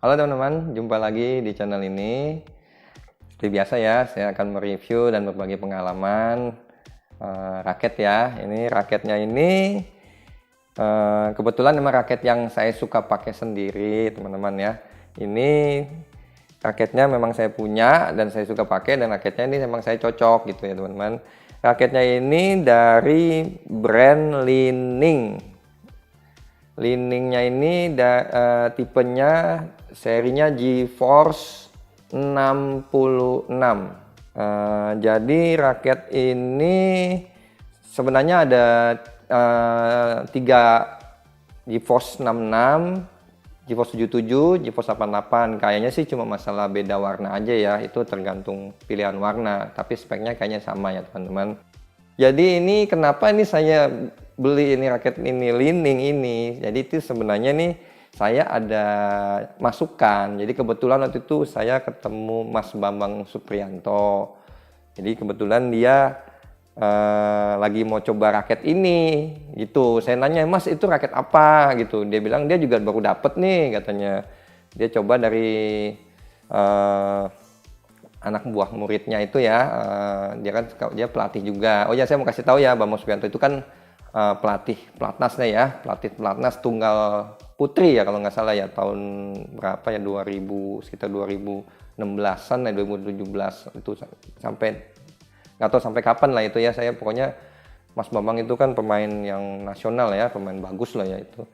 Halo teman-teman, jumpa lagi di channel ini. Seperti biasa ya, saya akan mereview dan berbagi pengalaman raket ya. Ini raketnya ini kebetulan memang raket yang saya suka pakai sendiri teman-teman ya. Ini raketnya memang saya punya dan saya suka pakai, dan raketnya ini memang saya cocok gitu ya teman-teman. Raketnya ini dari brand Li-Ning. Li-Ningnya ini tipenya serinya GeForce 66. Jadi raket ini sebenarnya ada 3, GeForce 66, GeForce 77, GeForce 88. Kayaknya sih cuma masalah beda warna aja ya, itu tergantung pilihan warna, tapi speknya kayaknya sama ya teman-teman. Jadi ini kenapa ini saya beli ini raket ini Li-Ning ini. Jadi itu sebenarnya nih saya ada masukan. Jadi kebetulan waktu itu saya ketemu Mas Bambang Supriyanto. Jadi kebetulan dia lagi mau coba raket ini gitu. Saya nanya, "Mas, itu raket apa?" gitu. Dia bilang dia juga baru dapet nih katanya. Dia coba dari anak buah muridnya itu ya, dia pelatih juga. Oh ya, saya mau kasih tahu ya, Bambang Supriyanto itu kan pelatih pelatnasnya ya, pelatih pelatnas tunggal putri ya kalau nggak salah ya, tahun berapa ya, 2000, sekitar 2016-an ya, 2017 itu sampai nggak tahu sampai kapan lah itu ya. Saya pokoknya Mas Bambang itu kan pemain yang nasional ya, pemain bagus lah ya itu.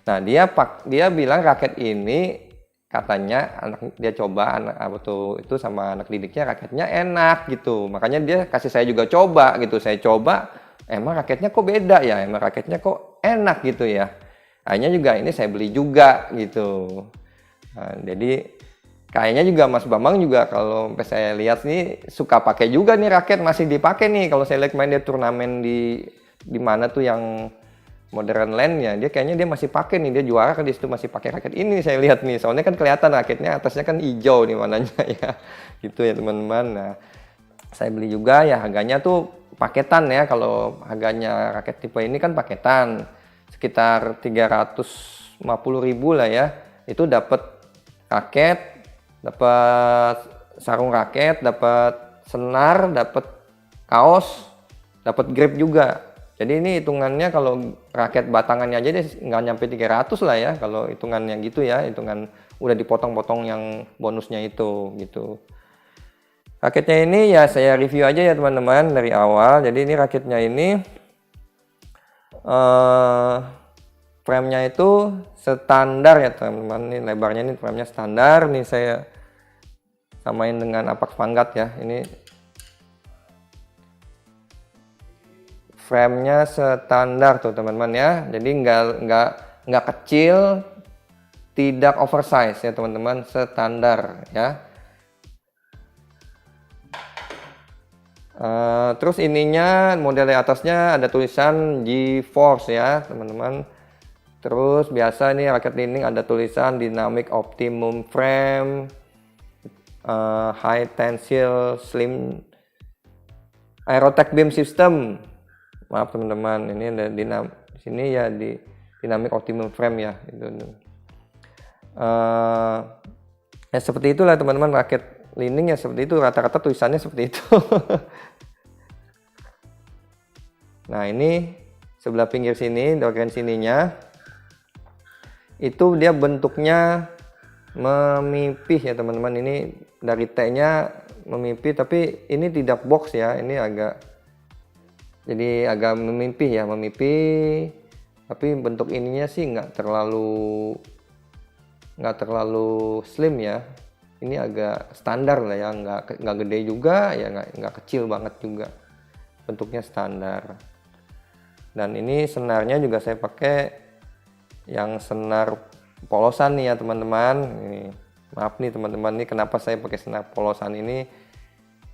Nah, dia bilang raket ini katanya dia coba itu sama anak didiknya, raketnya enak gitu. Makanya dia kasih saya juga coba gitu. Saya coba, emang raketnya kok beda ya, emang raketnya kok enak gitu ya. Akhirnya juga ini saya beli juga gitu. Nah, jadi kayaknya juga Mas Bambang juga kalau sampai saya lihat nih suka pakai juga nih raket, masih dipakai nih. Kalau saya lihat main dia turnamen di mana tuh yang Modern Land ya, dia kayaknya dia masih pakai nih, dia juara kan di situ masih pakai raket ini saya lihat nih. Soalnya kan kelihatan raketnya atasnya kan hijau nih warnanya ya. Gitu ya teman-teman. Nah, saya beli juga ya, harganya tuh paketan ya. Kalau harganya raket tipe ini kan paketan sekitar 350.000 lah ya. Itu dapat raket, dapat sarung raket, dapat senar, dapat kaos, dapat grip juga. Jadi ini hitungannya kalau raket batangannya aja deh nggak nyampe 300 lah ya, kalau hitungannya gitu ya, hitungan udah dipotong-potong yang bonusnya itu gitu. Raketnya ini ya saya review aja ya teman-teman dari awal. Jadi ini raketnya ini frame-nya itu standar ya teman-teman. Ini lebarnya ini frame-nya standar. Nih saya samain dengan Apax Vanguard ya. Ini frame-nya standar tuh teman-teman ya. Jadi nggak kecil, tidak oversize ya teman-teman, standar ya. Terus ininya model atasnya ada tulisan GeForce ya teman-teman. Terus biasa nih raket Li-Ning ada tulisan Dynamic Optimum Frame, High Tensile Slim Aerotech Beam System. Maaf teman-teman, ini ada di sini ya, di Dynamic Optimum Frame ya itu. Ya seperti itulah teman-teman, raket Li-Ning ya seperti itu, rata-rata tulisannya seperti itu. Nah, ini sebelah pinggir sini, bagian sininya itu dia bentuknya memipih ya teman-teman. Ini dari T-nya memipih, tapi ini tidak box ya, ini jadi agak memipih ya, tapi bentuk ininya sih nggak terlalu slim ya. Ini agak standar lah ya, nggak gede juga ya, nggak kecil banget juga, bentuknya standar. Dan ini senarnya juga saya pakai yang senar polosan nih ya teman-teman. Maaf nih teman-teman, nih kenapa saya pakai senar polosan ini.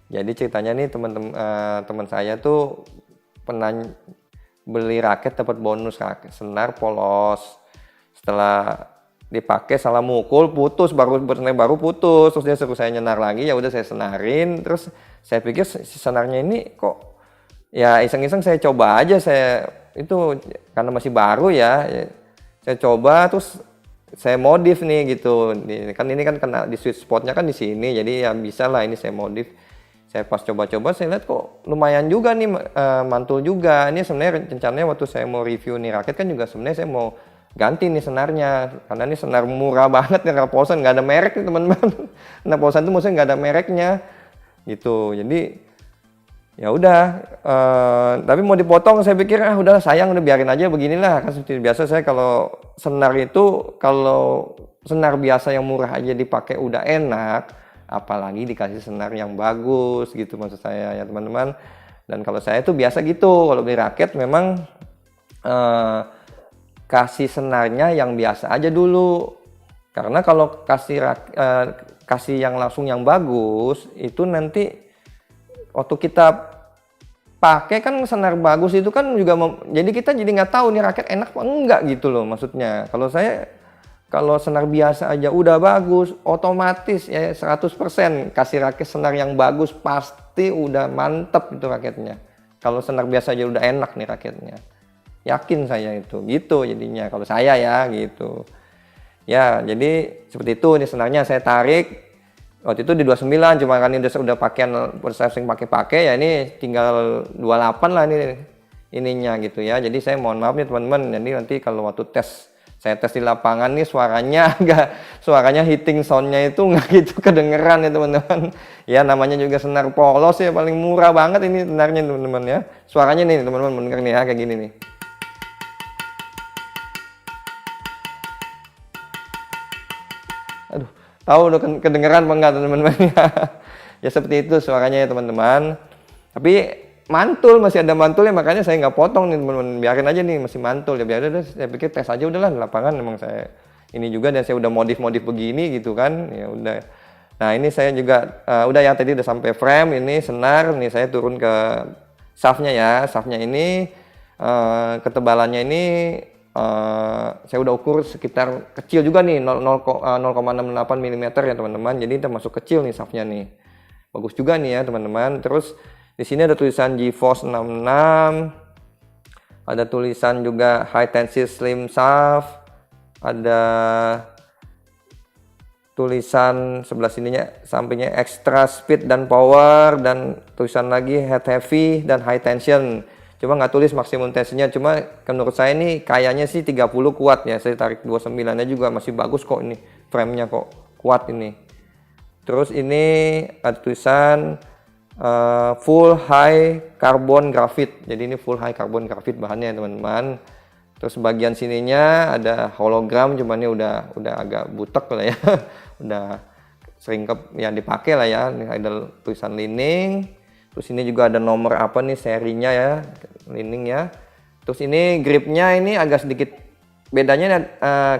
Jadi ceritanya nih teman saya tuh pernah beli raket dapat bonus raket senar polos, setelah dipakai salah mukul putus, baru putus, terus dia suruh saya nyenar lagi, ya udah saya senarin. Terus saya pikir senarnya ini kok ya iseng-iseng saya coba aja, saya itu karena masih baru ya, saya coba terus saya modif nih gitu. Kan ini kan kena di sweet spotnya kan di sini, jadi ya bisa lah ini saya modif. Saya pas coba-coba saya lihat kok lumayan juga nih, mantul juga. Ini sebenarnya rencananya waktu saya mau review nih raket kan juga sebenarnya saya mau ganti nih senarnya, karena ini senar murah banget nih Raposan, nggak ada merek nih teman-teman. Raposan itu maksudnya nggak ada mereknya gitu. Jadi ya udah, tapi mau dipotong saya pikir udah sayang, udah biarin aja beginilah. Kan seperti biasa saya kalau senar itu, kalau senar biasa yang murah aja dipakai udah enak, apalagi dikasih senar yang bagus gitu maksud saya ya teman-teman. Dan kalau saya tuh biasa gitu, kalau beli raket memang kasih senarnya yang biasa aja dulu, karena kalau kasih yang langsung yang bagus itu nanti waktu kita pakai kan senar bagus itu kan juga jadi kita jadi nggak tahu nih raket enak apa enggak gitu loh maksudnya. Kalau saya, kalau senar biasa aja udah bagus, otomatis ya 100% kasih raket senar yang bagus pasti udah mantep itu raketnya. Kalau senar biasa aja udah enak nih raketnya, yakin saya itu gitu jadinya kalau saya ya gitu ya. Jadi seperti itu nih senarnya saya tarik waktu itu di 29, cuma kan ini udah pakaian saya sering pakai ya, ini tinggal 28 lah ininya gitu ya. Jadi saya mohon maaf nih teman-teman, jadi nanti kalau waktu saya tes di lapangan nih suaranya hitting soundnya itu nggak gitu kedengeran ya teman-teman ya. Namanya juga senar polos ya, paling murah banget ini senarnya teman-teman ya. Suaranya nih teman-teman mendengar nih ya kayak gini nih. Aduh, tahu udah kedengeran apa enggak teman-teman ya. Ya seperti itu suaranya ya teman-teman. Tapi mantul, masih ada mantulnya, makanya saya nggak potong nih teman-teman, biarin aja nih masih mantul ya. Biar udah, saya pikir tes aja udahlah di lapangan, memang saya ini juga dan saya udah modif begini gitu kan ya udah. Nah ini saya juga udah ya, tadi udah sampai frame, ini senar, nih saya turun ke shaftnya ya. Shaftnya ini ketebalannya ini saya udah ukur sekitar kecil juga nih, 0,68 mm ya teman-teman. Jadi termasuk kecil nih shaftnya nih, bagus juga nih ya teman-teman. Terus di sini ada tulisan GeForce 66, ada tulisan juga High Tension Slim Shaft, ada tulisan sebelah sininya sampingnya Extra Speed dan Power, dan tulisan lagi Head Heavy dan High Tension. Cuma nggak tulis maksimum tensinya, cuma menurut saya ini kayaknya sih 30 kuat ya. Saya tarik 29-nya juga masih bagus kok, ini frame-nya kok kuat ini. Terus ini ada tulisan full high carbon graphite. Jadi ini full high carbon graphite bahannya teman-teman. Terus bagian sininya ada hologram, cuman ini udah agak butek lah ya. Udah sering yang dipakai lah ya. Ini ada tulisan Li-Ning. Terus ini juga ada nomor apa nih serinya ya, Li-Ning ya. Terus ini gripnya ini agak sedikit bedanya,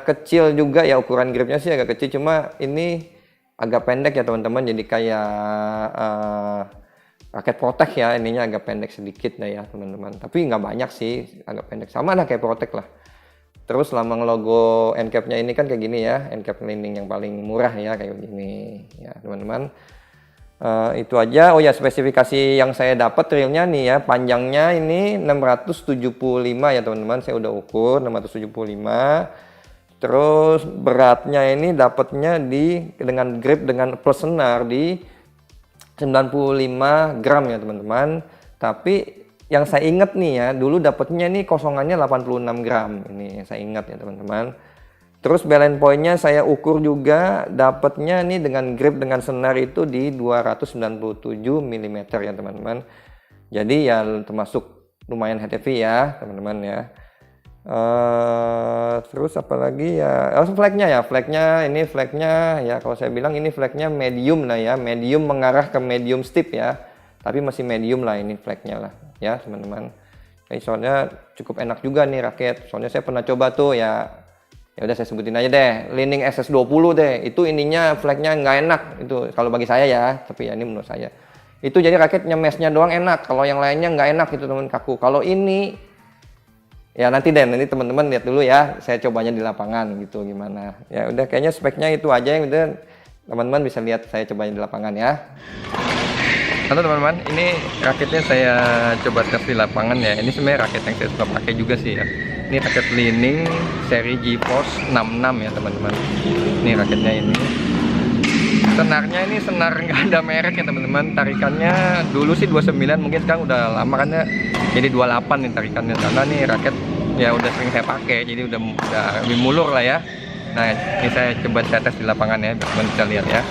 kecil juga ya, ukuran gripnya sih agak kecil, cuma ini agak pendek ya teman-teman. Jadi kayak raket Protek ya, ininya agak pendek sedikit lah ya teman-teman, tapi nggak banyak sih, agak pendek, sama lah kayak Protek lah. Terus lambang logo end cap-nya ini kan kayak gini ya, end cap Li-Ning yang paling murah ya kayak gini ya teman-teman. Itu aja. Oh ya, spesifikasi yang saya dapat realnya nih ya, panjangnya ini 675 ya teman-teman, saya udah ukur 675. Terus beratnya ini dapatnya dengan grip dengan plus senar di 95 gram ya teman-teman. Tapi yang saya ingat nih ya, dulu dapatnya nih kosongannya 86 gram. Ini saya ingat ya teman-teman. Terus balance point-nya saya ukur juga, dapatnya nih dengan grip dengan senar itu di 297 mm ya teman-teman. Jadi ya termasuk lumayan heavy ya teman-teman ya. Terus apalagi ya, flagnya ya, ini flagnya ya, kalau saya bilang ini flagnya medium lah ya, medium mengarah ke medium steep ya, tapi masih medium lah ini flagnya lah ya teman-teman. Soalnya cukup enak juga nih raket, soalnya saya pernah coba tuh ya udah saya sebutin aja deh, Li-Ning SS20 deh, itu ininya flagnya nggak enak itu kalau bagi saya ya, tapi ya ini menurut saya itu, jadi raket nyemesnya doang enak, kalau yang lainnya nggak enak itu teman, kaku. Kalau ini ya nanti teman-teman lihat dulu ya, saya cobanya di lapangan gitu gimana. Ya udah, kayaknya speknya itu aja yang udah teman-teman bisa lihat saya cobanya di lapangan ya. Halo teman-teman, ini raketnya saya coba tes di lapangan ya. Ini sebenarnya raket yang saya suka pakai juga sih ya. Ini raket Li-Ning seri GeForce 66 ya teman-teman. Ini raketnya ini. Senarnya ini senar nggak ada merek ya teman-teman. Tarikannya dulu sih 29, mungkin sekarang udah lama kan ya. Jadi 28 nih tarikannya, karena nih raket ya udah sering saya pakai, jadi udah lebih mulur lah ya. Nah ini saya coba tes di lapangan ya, biar teman bisa lihat ya.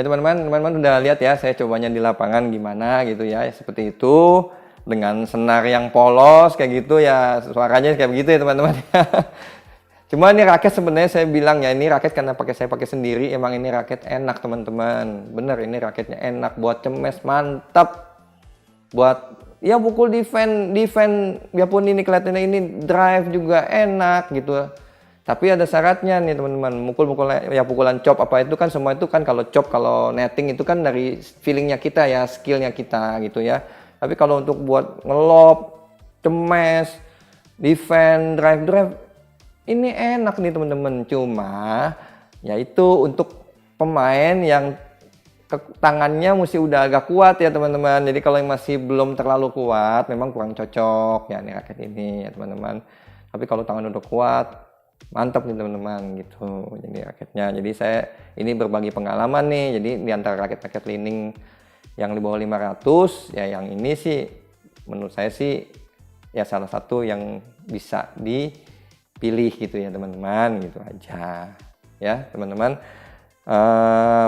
Ya teman-teman udah lihat ya saya cobanya di lapangan gimana gitu ya, seperti itu dengan senar yang polos kayak gitu ya, suaranya kayak begitu ya teman-teman. Cuma ini raket sebenarnya saya bilang ya, ini raket karena saya pakai sendiri, emang ini raket enak teman-teman, bener ini raketnya enak buat cemes, mantap buat ya pukul defense biarpun ini kelihatannya ini drive juga enak gitu. Tapi ada syaratnya nih teman-teman, ya pukulan chop apa itu kan semua itu kan, kalau chop kalau netting itu kan dari feelingnya kita ya, skillnya kita gitu ya. Tapi kalau untuk buat ngelob, cemes, defense, drive ini enak nih teman-teman. Cuma ya itu untuk pemain yang tangannya mesti udah agak kuat ya teman-teman. Jadi kalau yang masih belum terlalu kuat memang kurang cocok ya nih raket ini ya teman-teman. Tapi kalau tangan udah kuat mantap nih teman-teman gitu jadi raketnya. Jadi saya ini berbagi pengalaman nih, jadi di antara raket-raket Li-Ning yang di bawah 500 ya yang ini sih menurut saya sih ya salah satu yang bisa dipilih gitu ya teman-teman, gitu aja ya teman-teman.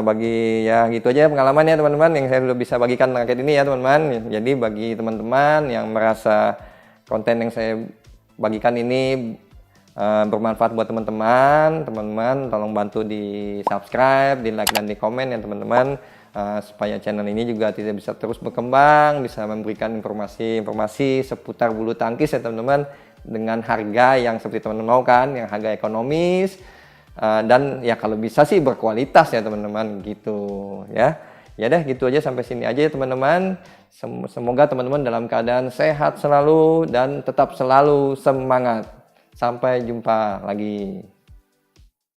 Bagi ya gitu aja pengalaman ya teman-teman yang saya udah bisa bagikan raket ini ya teman-teman. Jadi bagi teman-teman yang merasa konten yang saya bagikan ini bermanfaat buat teman-teman tolong bantu di subscribe, di like dan di komen ya teman-teman, supaya channel ini juga tidak bisa terus berkembang, bisa memberikan informasi seputar bulu tangkis ya teman-teman, dengan harga yang seperti teman-teman mau kan, yang harga ekonomis dan ya kalau bisa sih berkualitas ya teman-teman gitu ya. Ya deh gitu aja, sampai sini aja ya teman-teman. Semoga teman-teman dalam keadaan sehat selalu dan tetap selalu semangat. Sampai jumpa lagi.